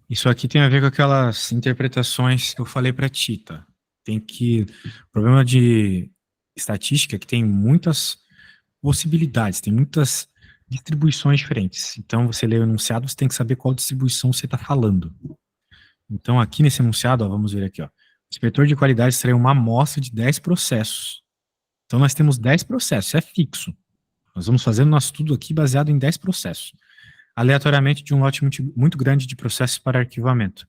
Isso aqui tem a ver com aquelas interpretações que eu falei para ti, tá? Tem que. O problema de estatística é que tem muitas possibilidades, tem muitas distribuições diferentes. Então, você lê o enunciado, você tem que saber qual distribuição você está falando. Então, aqui nesse enunciado, ó, vamos ver aqui, ó. O inspetor de qualidade extraiu uma amostra de 10 processos. Então, nós temos 10 processos, é fixo. Nós vamos fazer o nosso estudo aqui baseado em 10 processos, aleatoriamente de um lote muito grande de processos para arquivamento.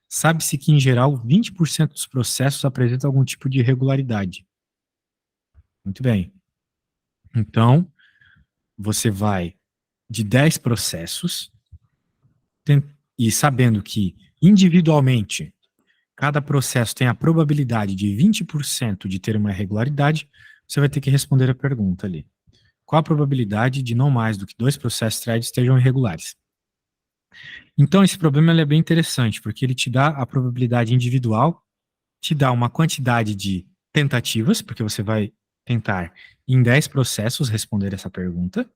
Sabe-se que, em geral, 20% dos processos apresentam algum tipo de irregularidade. Muito bem. Então, você vai de 10 processos e sabendo que, individualmente, cada processo tem a probabilidade de 20% de ter uma irregularidade, você vai ter que responder a pergunta ali. Qual a probabilidade de não mais do que 2 processos threads estejam irregulares? Então, esse problema ele é bem interessante, porque ele te dá a probabilidade individual, te dá uma quantidade de tentativas, porque você vai tentar em 10 processos responder essa pergunta,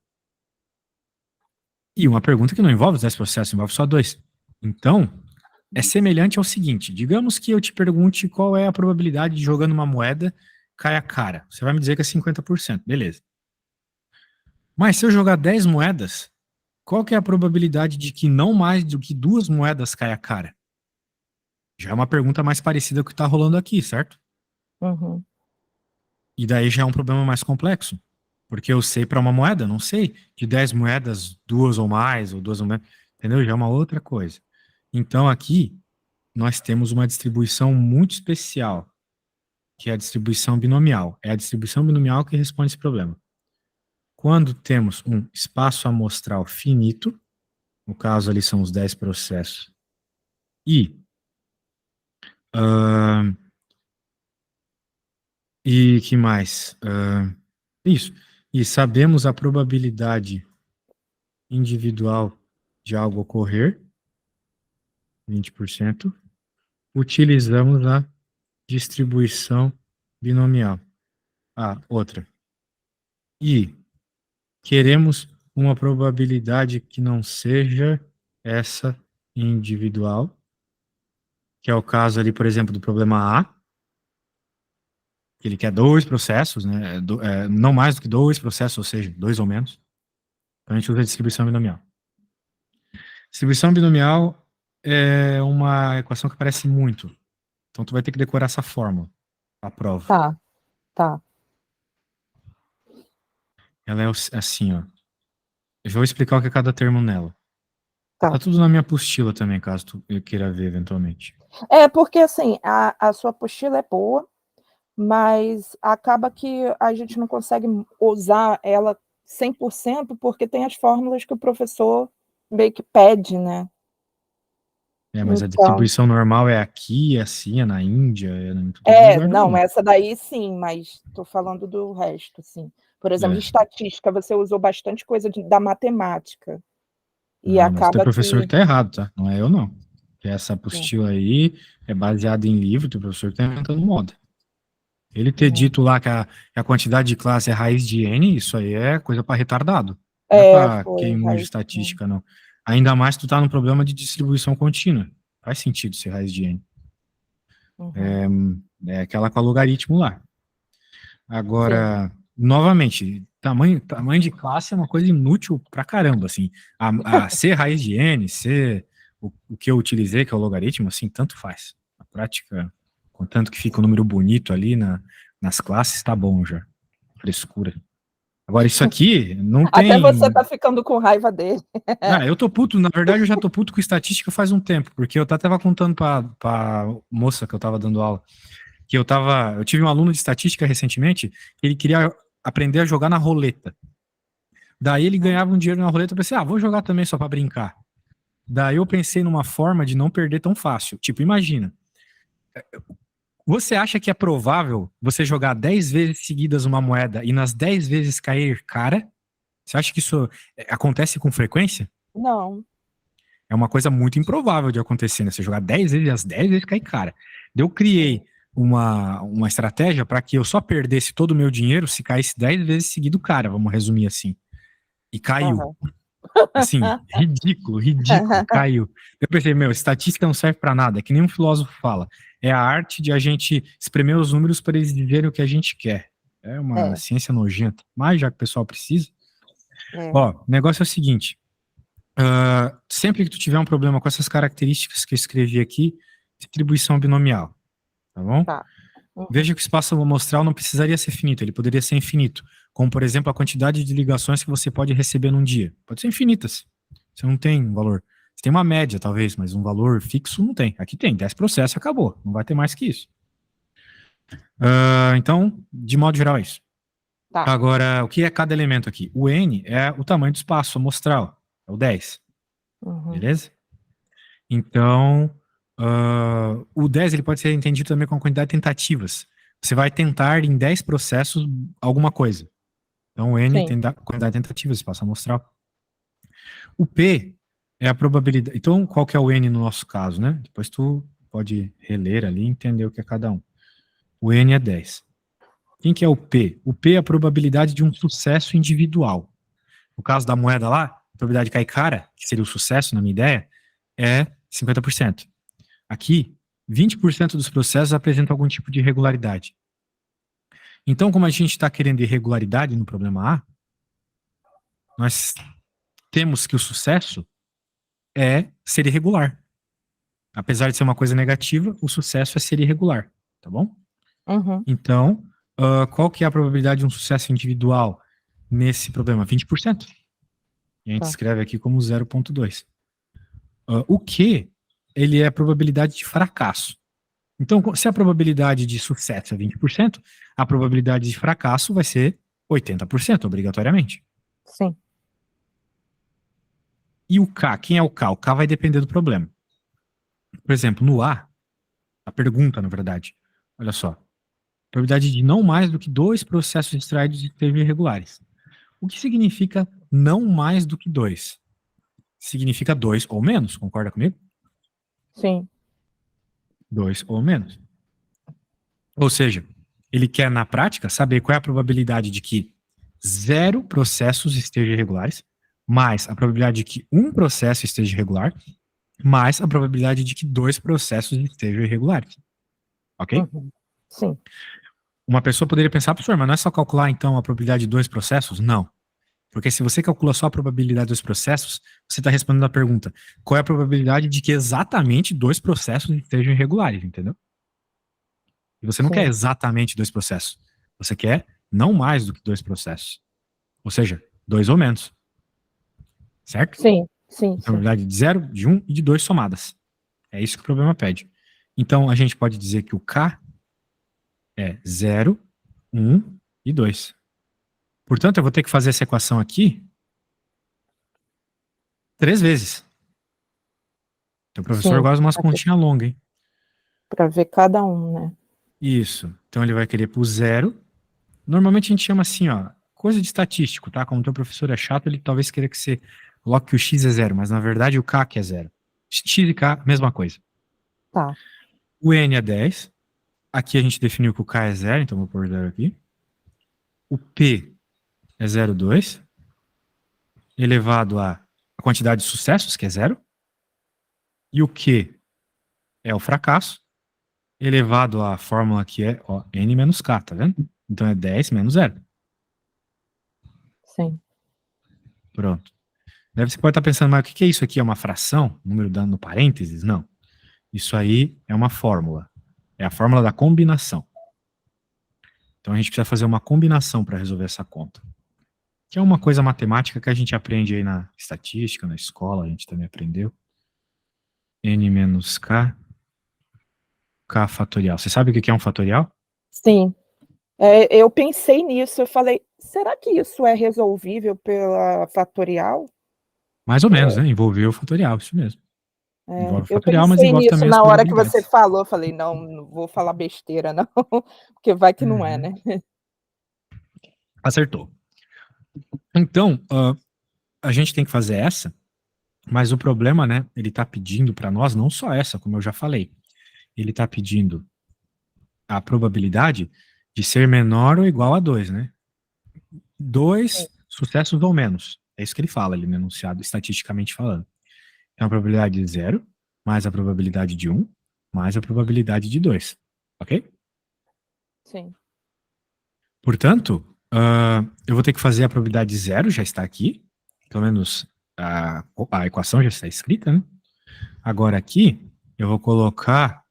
e uma pergunta que não envolve os 10 processos, envolve só 2. Então, é semelhante ao seguinte, digamos que eu te pergunte qual é a probabilidade de jogando uma moeda cai a cara. Você vai me dizer que é 50%, beleza. Mas se eu jogar 10 moedas, qual que é a probabilidade de que não mais do que 2 moedas caia a cara? Já é uma pergunta mais parecida com o que está rolando aqui, certo? Uhum. E daí já é um problema mais complexo. Porque eu sei para uma moeda, não sei. De 10 moedas, 2 ou mais, ou 2 ou menos. Entendeu? Já é uma outra coisa. Então aqui, nós temos uma distribuição muito especial, que é a distribuição binomial. É a distribuição binomial que responde esse problema. Quando temos um espaço amostral finito, no caso ali são os 10 processos, e uh, e que mais? Isso. E sabemos a probabilidade individual de algo ocorrer, 20%, utilizamos a distribuição binomial. Ah, outra. E queremos uma probabilidade que não seja essa individual, que é o caso ali, por exemplo, do problema A, que ele quer 2 processos, né? Não mais do que 2 processos, ou seja, 2 ou menos. Então a gente usa a distribuição binomial. Distribuição binomial é uma equação que parece muito. Então tu vai ter que decorar essa fórmula, a prova. Tá, tá, Ela é assim, ó. Eu vou explicar o que é cada termo nela. Tá tá. tudo na minha apostila também, caso tu queira ver eventualmente. É porque assim, a sua apostila é boa, mas acaba que a gente não consegue usar ela 100% porque tem as fórmulas que o professor meio que pede, né? É, mas a Então, distribuição normal é aqui, é assim, é na Índia, é em todo lugar do não, mundo. essa daí sim, mas estou falando do resto, assim. Por exemplo, de É. estatística, você usou bastante coisa da matemática. E Não, mas teu acaba professor que que. tá errado, tá? Não é eu, não. Que essa apostila aí é baseada em livro, teu professor que tá inventando moda. Ele ter dito lá que a quantidade de classe é raiz de N, isso aí é coisa para retardado. Não é para Foi, quem manja raiz. estatística, não. Ainda mais tu tá no problema de distribuição contínua. Faz sentido ser raiz de N. Uhum. É aquela com a logaritmo lá. Sim. Agora, novamente, tamanho de classe é uma coisa inútil pra caramba, assim. A ser raiz de N, ser o que eu utilizei, que é o logaritmo, assim, tanto faz. Na prática, contanto que fica um número bonito ali nas classes, tá bom já. Frescura. Agora, isso aqui não Até você tá tem. ficando com raiva dele. Não, eu tô puto, na verdade, eu já tô puto com estatística faz um tempo, porque eu até tava contando pra moça que eu tava dando aula que eu tive um aluno de estatística recentemente, que ele queria aprender a jogar na roleta. Daí ele ganhava um dinheiro na roleta, eu pensei, vou jogar também só para brincar. Daí eu pensei numa forma de não perder tão fácil. Tipo, imagina, você acha que é provável você jogar 10 vezes seguidas uma moeda e nas 10 vezes cair cara? Você acha que isso acontece com frequência? Não. É uma coisa muito improvável de acontecer, né? Você jogar 10 vezes e as 10 vezes cair cara. Eu criei uma estratégia para que eu só perdesse todo o meu dinheiro se caísse 10 vezes seguido cara, vamos resumir assim. E caiu. Aham. Assim, ridículo, caiu. Eu pensei, meu, estatística não serve pra nada, é que nem um filósofo fala. É a arte de a gente espremer os números para eles dizerem o que a gente quer. É uma É, ciência nojenta. Mas já que o pessoal precisa. é, Ó, o negócio é o seguinte: sempre que tu tiver um problema com essas características que eu escrevi aqui, distribuição binomial, tá bom? tá. Uhum. Veja que o espaço amostral não precisaria ser finito, ele poderia ser infinito. Como, por exemplo, a quantidade de ligações que você pode receber num dia. Pode ser infinitas. Você não tem um valor. Você tem uma média, talvez, mas um valor fixo não tem. Aqui tem, 10 processos, acabou. Não vai ter mais que isso. Então, de modo geral, é isso. Tá. Agora, o que é cada elemento aqui? O N é o tamanho do espaço amostral. É o 10. Uhum. Beleza? Então, o 10 ele pode ser entendido também com a quantidade de tentativas. Você vai tentar em 10 processos alguma coisa. Então, o N Sim. tem quantidade de tentativas, espaço amostral. O P é a probabilidade. Então, qual que é o N no nosso caso, né? Depois tu pode reler ali e entender o que é cada um. O N é 10. Quem que é o P? O P é a probabilidade de um sucesso individual. No caso da moeda lá, a probabilidade de cair cara, que seria o sucesso, na minha ideia, é 50%. Aqui, 20% dos processos apresentam algum tipo de irregularidade. Então, como a gente está querendo irregularidade no problema A, nós temos que o sucesso é ser irregular. Apesar de ser uma coisa negativa, o sucesso é ser irregular, tá bom? Uhum. Então, qual que é a probabilidade de um sucesso individual nesse problema? 20%. E a gente Tá. escreve aqui como 0,2. O Q, ele é a probabilidade de fracasso. Então, se a probabilidade de sucesso é 20%, a probabilidade de fracasso vai ser 80%, obrigatoriamente. Sim. E o K, quem é o K? O K vai depender do problema. Por exemplo, no A, a pergunta, na verdade, olha só, probabilidade de não mais do que 2 processos extraídos estejam irregulares. O que significa não mais do que 2? Significa 2 ou menos, concorda comigo? Sim. 2 ou menos. Ou seja, ele quer, na prática, saber qual é a probabilidade de que 0 processos estejam irregulares, mais a probabilidade de que um processo esteja irregular, mais a probabilidade de que 2 processos estejam irregulares. Ok? Uhum. Sim. Uma pessoa poderia pensar, professor, mas não é só calcular, então, a probabilidade de 2 processos? Não. Porque se você calcula só a probabilidade dos processos, você está respondendo a pergunta: qual é a probabilidade de que exatamente 2 processos estejam irregulares, entendeu? E você não quer Sim. exatamente 2 processos. Você quer não mais do que 2 processos. Ou seja, 2 ou menos. Certo? Sim. Sim. Então, a probabilidade de 0, de 1 e de 2 somadas. É isso que o problema pede. Então, a gente pode dizer que o K é 0, 1 e 2. Portanto, eu vou ter que fazer essa equação aqui 3 vezes. Então, o professor Sim. gosta de umas continhas longas, hein? Para ver cada um, né? Isso. Então, ele vai querer pro 0. Normalmente a gente chama assim, ó, coisa de estatístico, tá? Como o teu professor é chato, ele talvez queira que você coloque que o x é 0, mas na verdade o k que é 0. X e k, mesma coisa. Tá. O n é 10. Aqui a gente definiu que o k é 0, então vou pôr 0 aqui. O p é 0,2, elevado a quantidade de sucessos, que é 0. E o q é o fracasso, elevado à fórmula que é n menos k, tá vendo? Então é 10 menos 0. Sim. Pronto. Daí você pode estar pensando, mas o que é isso aqui? É uma fração? Número dando no parênteses? Não. Isso aí é uma fórmula. É a fórmula da combinação. Então a gente precisa fazer uma combinação para resolver essa conta. Que é uma coisa matemática que a gente aprende aí na estatística, na escola, a gente também aprendeu. N menos K, K fatorial. Você sabe o que é um fatorial? Sim. Eu pensei nisso, eu falei: "Será que isso é resolvível pela fatorial?" Mais ou menos, né? Envolveu o fatorial, isso mesmo. Envolve o Eu fatorial, mas pensei envolve nisso também as na hora que você probabilidades. falou, eu falei: Não vou falar besteira não, porque vai que não é, Uhum. né". Acertou. Então, a gente tem que fazer essa, mas o problema, né? Ele está pedindo para nós não só essa, como eu já falei. Ele está pedindo a probabilidade de ser menor ou igual a 2, né? 2 sucessos ou menos. É isso que ele fala ali no enunciado, estatisticamente falando. É uma probabilidade de 0, mais a probabilidade de 1, mais a probabilidade de 2. Ok? Sim. Portanto, eu vou ter que fazer a probabilidade de 0, já está aqui. Pelo menos a equação já está escrita, né? Agora aqui, eu vou colocar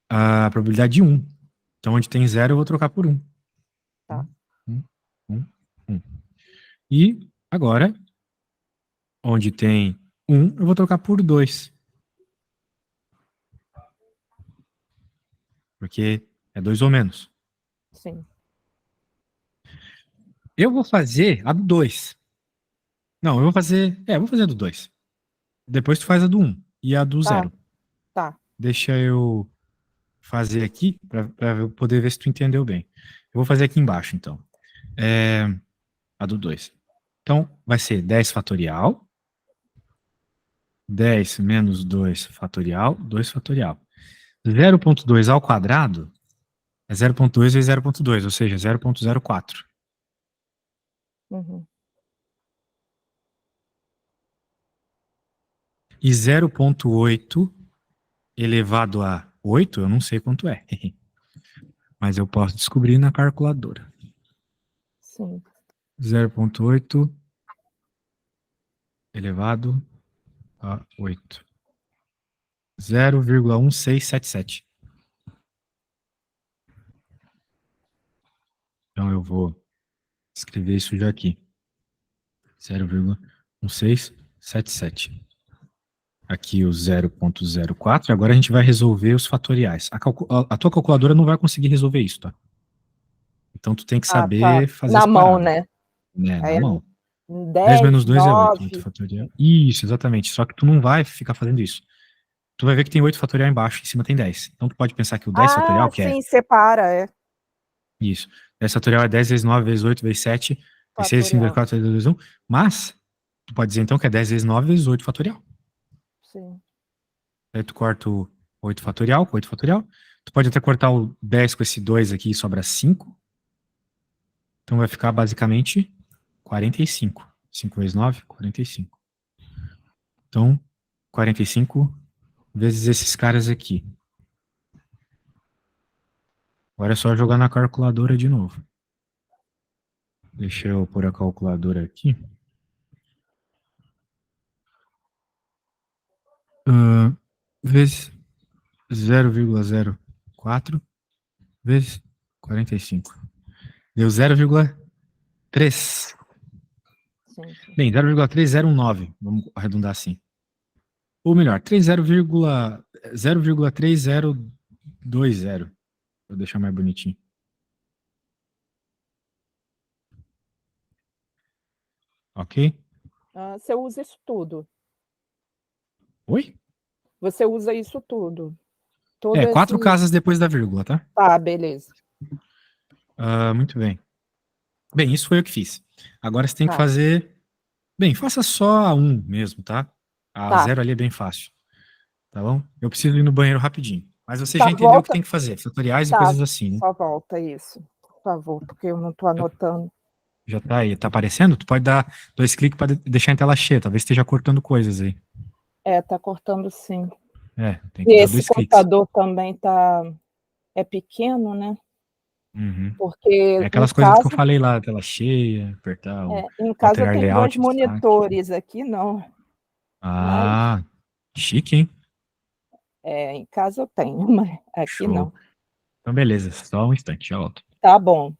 a probabilidade de 1. Então, onde tem 0, eu vou trocar por 1. Tá. 1, 1, 1. E agora, onde tem 1, eu vou trocar por 2. Porque é 2 ou menos. Sim. Eu vou fazer a do 2. Não, eu vou fazer. Vou fazer a do 2. Depois tu faz a do 1 e a do Tá. 0. Tá. Deixa eu fazer aqui para eu poder ver se tu entendeu bem. Eu vou fazer aqui embaixo, então. A do 2. Então, vai ser 10 fatorial. 10 menos 2 fatorial, 2 fatorial. 0,2 ao quadrado é 0,2 vezes 0,2, ou seja, 0,04. Uhum. E 0,8 elevado a 8, eu não sei quanto é. Mas eu posso descobrir na calculadora. Sim. 0,8 elevado a 8. 0,1677. Então eu vou escrever isso já aqui. 0,1677. Aqui o 0,04. Agora a gente vai resolver os fatoriais. A tua calculadora não vai conseguir resolver isso, tá? Então tu tem que Ah, tá. saber fazer Na as mão, paradas. né? Né, Aí na é mão. 10 10, menos 2 é 8. 8 9. fatorial. Isso, exatamente. Só que tu não vai ficar fazendo isso. Tu vai ver que tem 8 fatorial embaixo, em cima tem 10. Então tu pode pensar que o 10 Ah, fatorial, que é sim, separa, é. isso. 10 fatorial é 10 vezes 9 vezes 8 vezes 7, vezes 6 vezes 5 vezes Fatorial. 4 vezes 2 vezes 1. Mas, tu pode dizer então que é 10 vezes 9 vezes 8 fatorial. Sim. Aí tu corta o 8 fatorial com 8 fatorial. Tu pode até cortar o 10 com esse 2 aqui e sobra 5. Então vai ficar basicamente 45. 5 vezes 9, 45. Então, 45 vezes esses caras aqui. Agora é só jogar na calculadora de novo. Deixa eu pôr a calculadora aqui. Vezes 0,04 vezes 45. Deu 0,3. Sim, sim. Bem, 0,3019. Vamos arredondar assim. Ou melhor, 0,3020. Vou deixar mais bonitinho. Ok? Você usa isso tudo. Oi? Você usa isso tudo. Todo esse. 4 casas depois da vírgula, tá? Tá, beleza. Muito bem. Bem, isso foi o que fiz. Agora você tem que Tá, fazer. Bem, faça só a 1 mesmo, tá? A tá. 0 ali é bem fácil. Tá bom? Eu preciso ir no banheiro rapidinho. Mas você Tá, já entendeu o que volta. tem que fazer, fatoriais e Tá, coisas assim, né? só volta isso. Por favor, porque eu não tô anotando. Já tá aí, tá aparecendo? Tu pode dar 2 cliques para deixar em tela cheia, talvez esteja cortando coisas aí. É, tá cortando sim. Tem que E dar esse 2 cliques. computador também é pequeno, né? Uhum. É Porque aquelas coisas que eu falei lá, tela cheia, apertar o em casa eu alterar tenho dois layout, destaque. monitores, aqui não. Mas Ah, chique, hein? em casa eu tenho, mas aqui Show. não. Então, beleza, só um instante, já volto. Tá bom.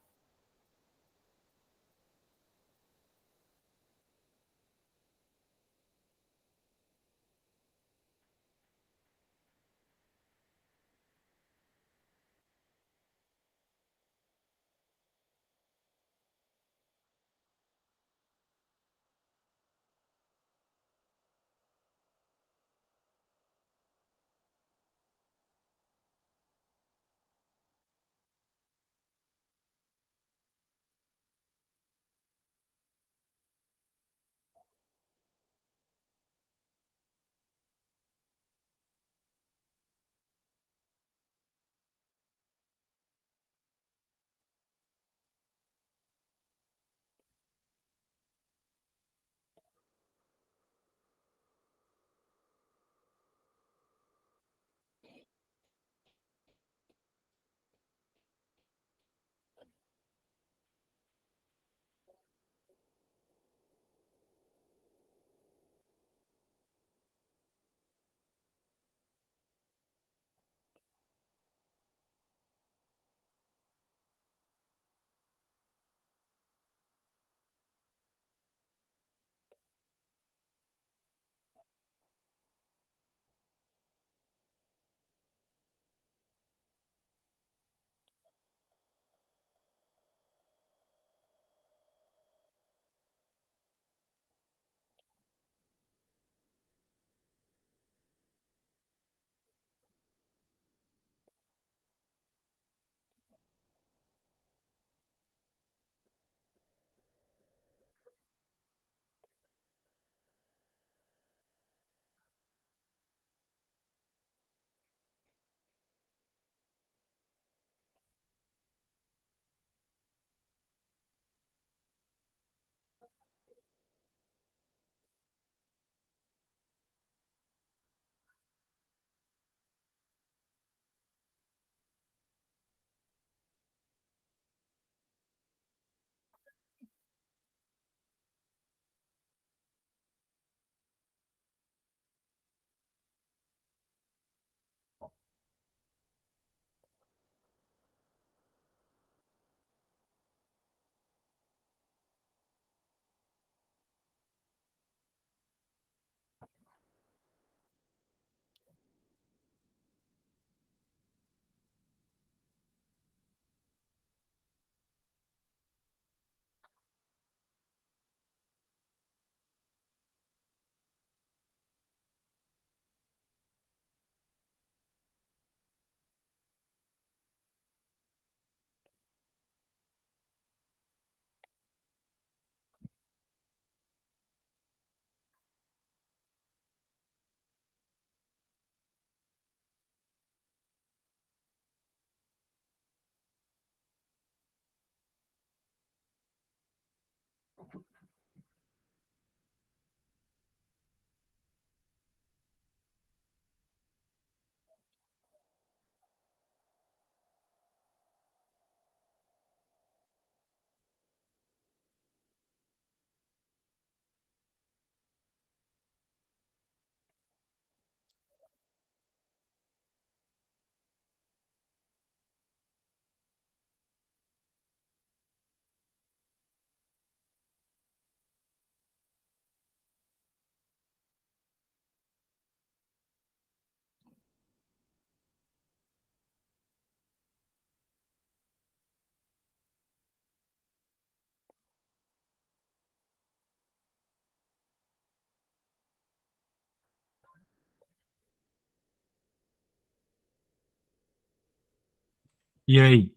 E aí?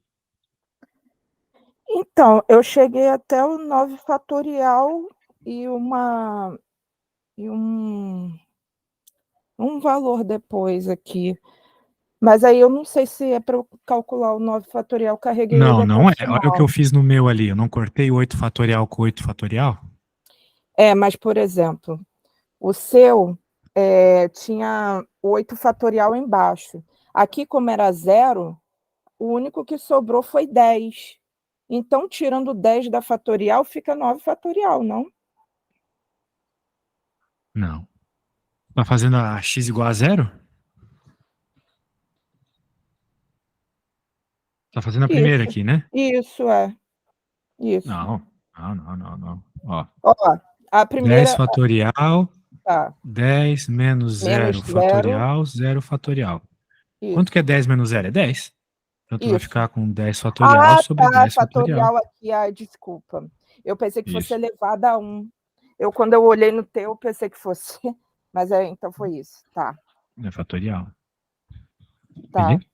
Então, eu cheguei até o 9 fatorial e um valor depois aqui. Mas aí eu não sei se é para eu calcular o 9 fatorial, carreguei ele Não, até não o é. Olha o que eu final. fiz no meu ali. Eu não cortei 8 fatorial com 8 fatorial? Mas, por exemplo, o seu tinha 8 fatorial embaixo. Aqui, como era zero, o único que sobrou foi 10. Então, tirando 10 da fatorial, fica 9 fatorial, não? Não. Tá fazendo a x igual a zero? Tá fazendo a primeira Isso, aqui, né? isso, isso. Não, não, não, não, não. Ó, Ó, a 10 primeira, fatorial, tá, 10 menos menos 0 zero, fatorial, 0 fatorial. Quanto que é isso, 10 menos 0? É 10. Então tu vai isso. ficar com 10 fatorial Ah, sobre tá, 10 fatorial. fatorial aqui, desculpa. Eu pensei que fosse Isso. elevado a 1. Quando eu olhei no teu, pensei que fosse, mas então foi isso. Tá, É fatorial. tá, Beleza?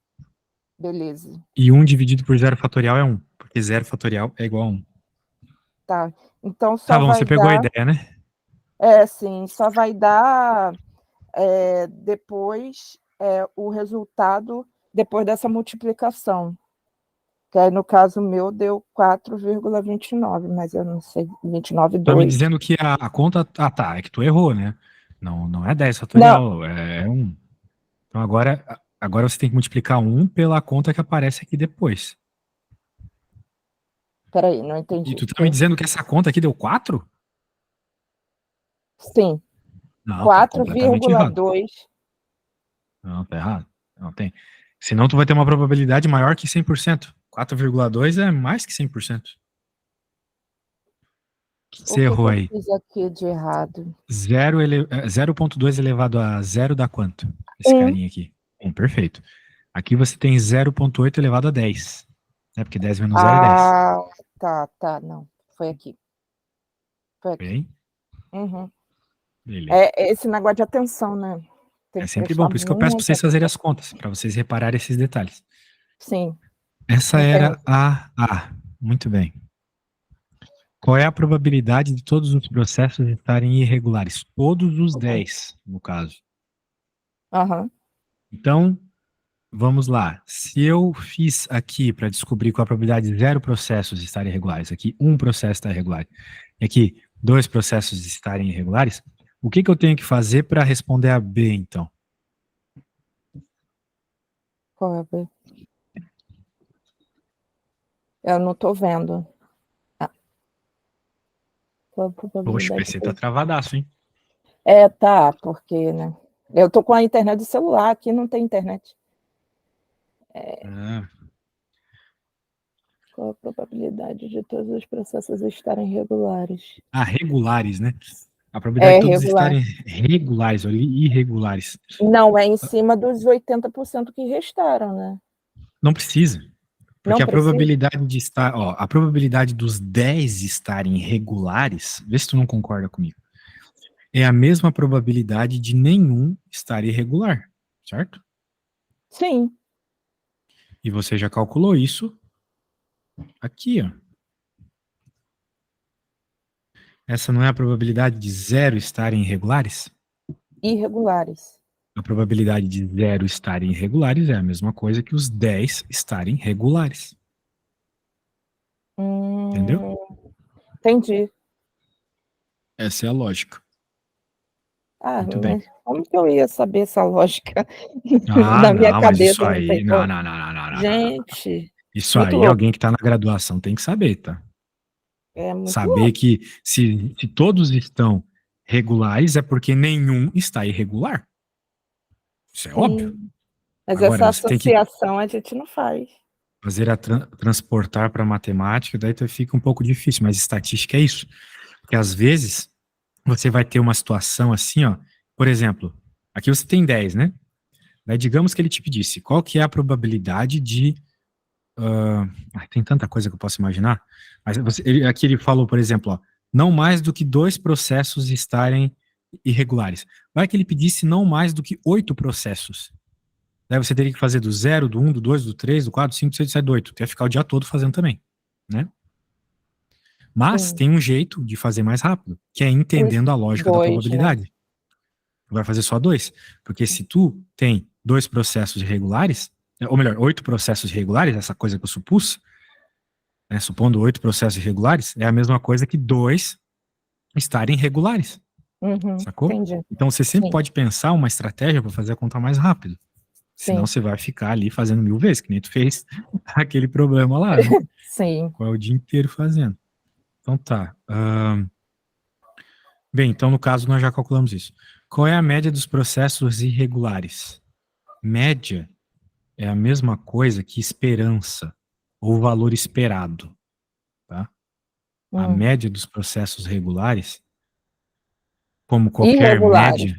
beleza. E 1 dividido por 0 fatorial é 1. Porque 0 fatorial é igual a 1. Tá. Então Tá só bom, você vai pegou a dar, ideia, né? sim, só vai dar depois o resultado depois dessa multiplicação. Que aí, no caso meu, deu 4,29, mas eu não sei, Tá me 29,2. dizendo que a conta. Ah, tá. É que tu errou, né? Não, não é 10 Não, fatorial, é 1. Então agora você tem que multiplicar 1 pela conta que aparece aqui depois. peraí, não E entendi. tu tá me dizendo que essa conta aqui deu 4? Sim, Não, tá completamente errado. 4,2. Não, tá errado. Não tem. Senão tu vai ter uma probabilidade maior que 100%. 4,2 é mais que 100%. O que O você que que errou eu aí? fiz aqui de errado? 0,2 elevado a zero dá quanto? Esse 1. carinha aqui. Perfeito. Aqui você tem 0,8 elevado a 10. Né? Porque 10 menos 0 é 10. Ah, tá, não. Foi aqui. Foi aqui. Bem? Uhum. Beleza. Esse negócio de atenção, né? Tem É que sempre bom, prestar por isso que eu peço para muita vocês fazerem atenção. as contas, para vocês repararem esses detalhes. Sim, Essa não tem era razão. a A. Muito bem. Qual é a probabilidade de todos os processos estarem irregulares? Todos os Uhum. 10, no caso. Aham. Então, vamos lá. Se eu fiz aqui para descobrir qual a probabilidade de 0 processos estarem irregulares, aqui um processo está irregular, e aqui 2 processos estarem irregulares, o que eu tenho que fazer para responder a B, então? Qual é a B? Eu não tô vendo. Ah, qual a Poxa, o probabilidade PC tá de... travadaço, hein? Tá, porque, né? Eu tô com a internet do celular, aqui não tem internet. Ah, Qual a probabilidade de todos os processos estarem regulares? regulares, né? A probabilidade É de todos regular. estarem regulares, ou irregulares. Não, é em cima dos 80% que restaram, né? Não precisa. Porque Não a precisa? probabilidade de estar, ó, a probabilidade dos 10 estarem regulares, vê se tu não concorda comigo, é a mesma probabilidade de nenhum estar irregular, certo? Sim. E você já calculou isso aqui, ó. Essa não é a probabilidade de zero estarem irregulares? Irregulares. A probabilidade de zero estarem irregulares é a mesma coisa que os 10 estarem regulares. Entendeu? Hum, entendi. Essa é a lógica. Ah, Muito bem. mas como que eu ia saber essa lógica Ah, na minha não, mas isso cabeça? Não tem aí. Não, como. não, não, não, não, não, não, não. Gente, Isso muito aí, louco. alguém que está na graduação tem que saber, tá? É muito Saber louco. que se todos estão regulares é porque nenhum está irregular. Isso é óbvio. Sim. Mas Agora, essa você tem que associação a gente não faz. fazer transportar para matemática, daí fica um pouco difícil, mas estatística é isso. Porque às vezes você vai ter uma situação assim, ó. Por exemplo, aqui você tem 10, né? Daí digamos que ele te pedisse qual que é a probabilidade de. Tem tanta coisa que eu posso imaginar. Mas aqui ele falou, por exemplo, ó, não mais do que 2 processos estarem irregulares. Vai que ele pedisse não mais do que 8 processos. Daí você teria que fazer do 0, do 1, do 2, do 3, do 4, do 5, do 6, do 7, do 8. Tu ia ficar o dia todo fazendo também, né? Mas Sim. tem um jeito de fazer mais rápido, que é Os entendendo a lógica da dois, né? probabilidade. Tu vai fazer só 2. Porque se tu tem 2 processos irregulares, ou melhor, 8 processos irregulares, essa coisa que eu supus, né, supondo 8 processos irregulares, é a mesma coisa que 2 estarem regulares, Uhum, sacou? entendi. Então você sempre Sim, pode pensar uma estratégia para fazer a conta mais rápido. Senão sim, você vai ficar ali fazendo 1000 vezes, que nem tu fez aquele problema lá, né? sim. Qual é o dia inteiro fazendo. Então tá. Bem, então no caso nós já calculamos isso. Qual é a média dos processos irregulares? Média é a mesma coisa que esperança, ou valor esperado, tá? A Hum. média dos processos regulares, como qualquer Irregulares.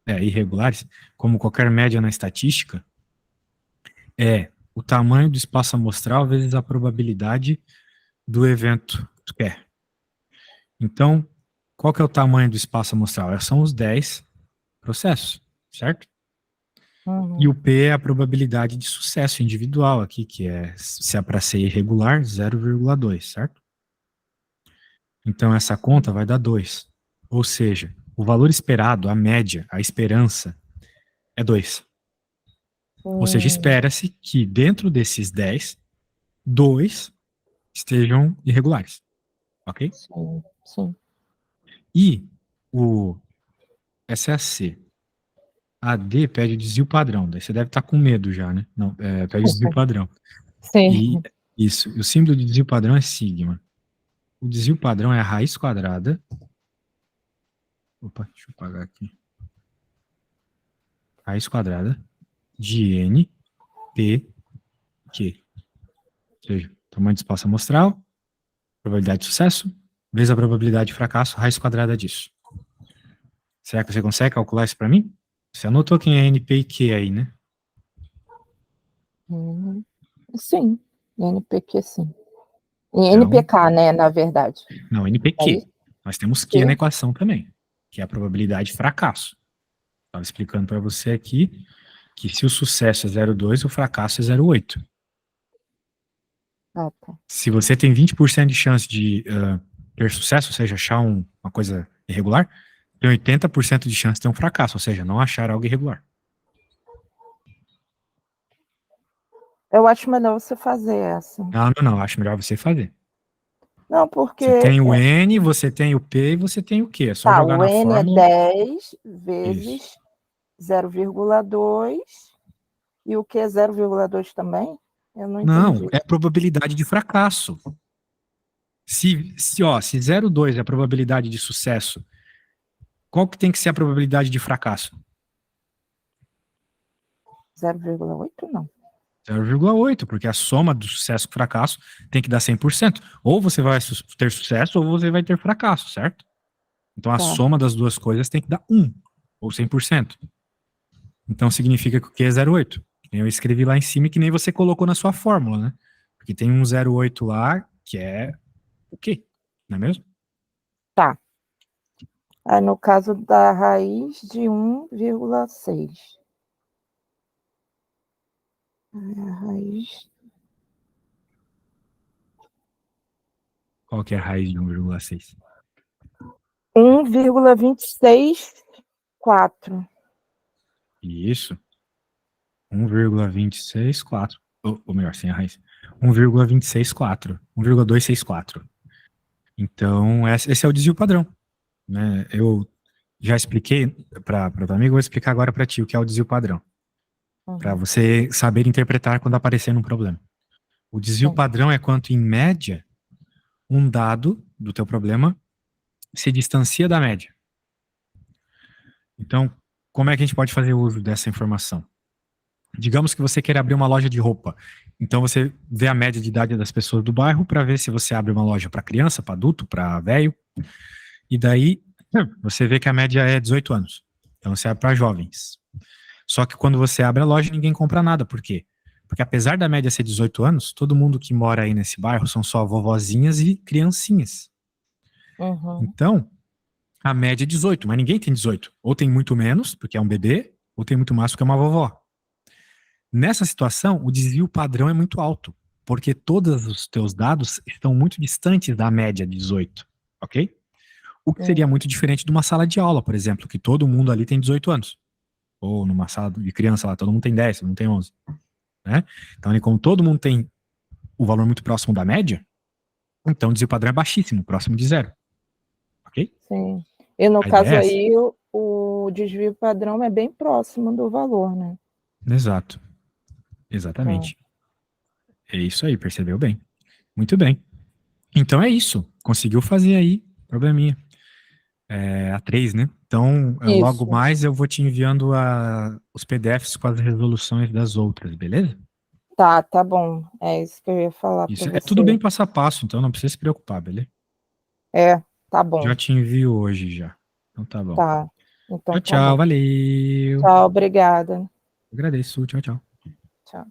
média, irregulares, como qualquer média na estatística, é o tamanho do espaço amostral vezes a probabilidade do evento que tu quer. Então, qual que é o tamanho do espaço amostral? São os 10 processos, certo? E Uhum. o P é a probabilidade de sucesso individual aqui, que é, se é para ser irregular, 0,2, certo? Então, essa conta vai dar 2. Ou seja, o valor esperado, a média, a esperança, é 2. Ou seja, Hum, espera-se que dentro desses 10, 2 estejam irregulares, ok? sim, sim. E o essa é a C. A D pede o desvio padrão. Daí você deve estar com medo já, né? Não, pede o desvio padrão. E Sim. isso, o símbolo de desvio padrão é sigma. O desvio padrão é a raiz quadrada. Opa, deixa eu apagar aqui. Raiz quadrada de N, P, Q. Ou seja, tamanho de espaço amostral, probabilidade de sucesso, vezes a probabilidade de fracasso, raiz quadrada disso. Será que você consegue calcular isso para mim? Você anotou quem é N, P e Q aí, né? Uhum. Sim. NPQ, sim. E Então, NPK, né, na verdade. não, É isso? NPQ. Nós temos Q na Q? equação também, que é a probabilidade de fracasso. Estava explicando para você aqui que se o sucesso é 0,2, o fracasso é 0,8. Ah, tá. Se você tem 20% de chance de ter sucesso, ou seja, achar uma coisa irregular, tem 80% de chance de ter um fracasso, ou seja, não achar algo irregular. Eu acho melhor você fazer essa. Não, não, não, acho melhor você fazer. Não, porque Você tem o N, você tem o P e você tem o Q. É só tá, jogar o na N é fórmula. 10 Isso. vezes 0,2 e o Q é 0,2 também? Eu não Não, entendi. é probabilidade de fracasso. Se 0,2 é a probabilidade de sucesso, qual que tem que ser a probabilidade de fracasso? 0,8 não. 0,8, porque a soma do sucesso com fracasso tem que dar 100%. Ou você vai ter sucesso, ou você vai ter fracasso, certo? Então a Tá. soma das duas coisas tem que dar 1, ou 100%. Então significa que o Q é 0,8. Eu escrevi lá em cima, que nem você colocou na sua fórmula, né? Porque tem um 0,8 lá, que é o quê? Não é mesmo? Tá. Aí, no caso da raiz de 1,6. A raiz. Qual que é a raiz de 1,6? 1,264. Isso. 1,264. Ou melhor, sem a raiz. 1,264. 1,264. Então, esse é o desvio padrão. Né? Eu já expliquei para o amigo, vou explicar agora para ti o que é o desvio padrão. Para você saber interpretar quando aparecer um problema. O desvio padrão é quanto, em média, um dado do teu problema se distancia da média. Então, como é que a gente pode fazer uso dessa informação? Digamos que você queira abrir uma loja de roupa. Então você vê a média de idade das pessoas do bairro para ver se você abre uma loja para criança, para adulto, para velho. E daí você vê que a média é 18 anos. Então você abre para jovens. Só que quando você abre a loja, ninguém compra nada. Por quê? Porque apesar da média ser 18 anos, todo mundo que mora aí nesse bairro são só vovozinhas e criancinhas. Então, a média é 18, mas ninguém tem 18. Ou tem muito menos, porque é um bebê, ou tem muito mais, porque é uma vovó. Nessa situação, o desvio padrão é muito alto, porque todos os teus dados estão muito distantes da média de 18, ok? O que seria muito diferente de uma sala de aula, por exemplo, que todo mundo ali tem 18 anos. Ou numa sala de criança lá, todo mundo tem 10, todo mundo tem 11. Né? Então, como todo mundo tem o valor muito próximo da média, então o desvio padrão é baixíssimo, próximo de zero. Ok? Sim. E no A ideia caso é essa. aí, o desvio padrão é bem próximo do valor, né? Exato. Exatamente. É isso aí, percebeu bem. Muito bem. Então é isso. Conseguiu fazer aí, probleminha. A 3, né? Então, logo Isso. mais eu vou te enviando os PDFs com as resoluções das outras, beleza? Tá bom. É isso que eu ia falar para Isso. É tudo você. bem passo a passo, então não precisa se preocupar, beleza? Tá bom. Já te envio hoje já. Então tá bom. Tá. Então Tchau, tá tchau, bom. valeu. Tchau, obrigada. Agradeço, tchau, tchau. Tchau.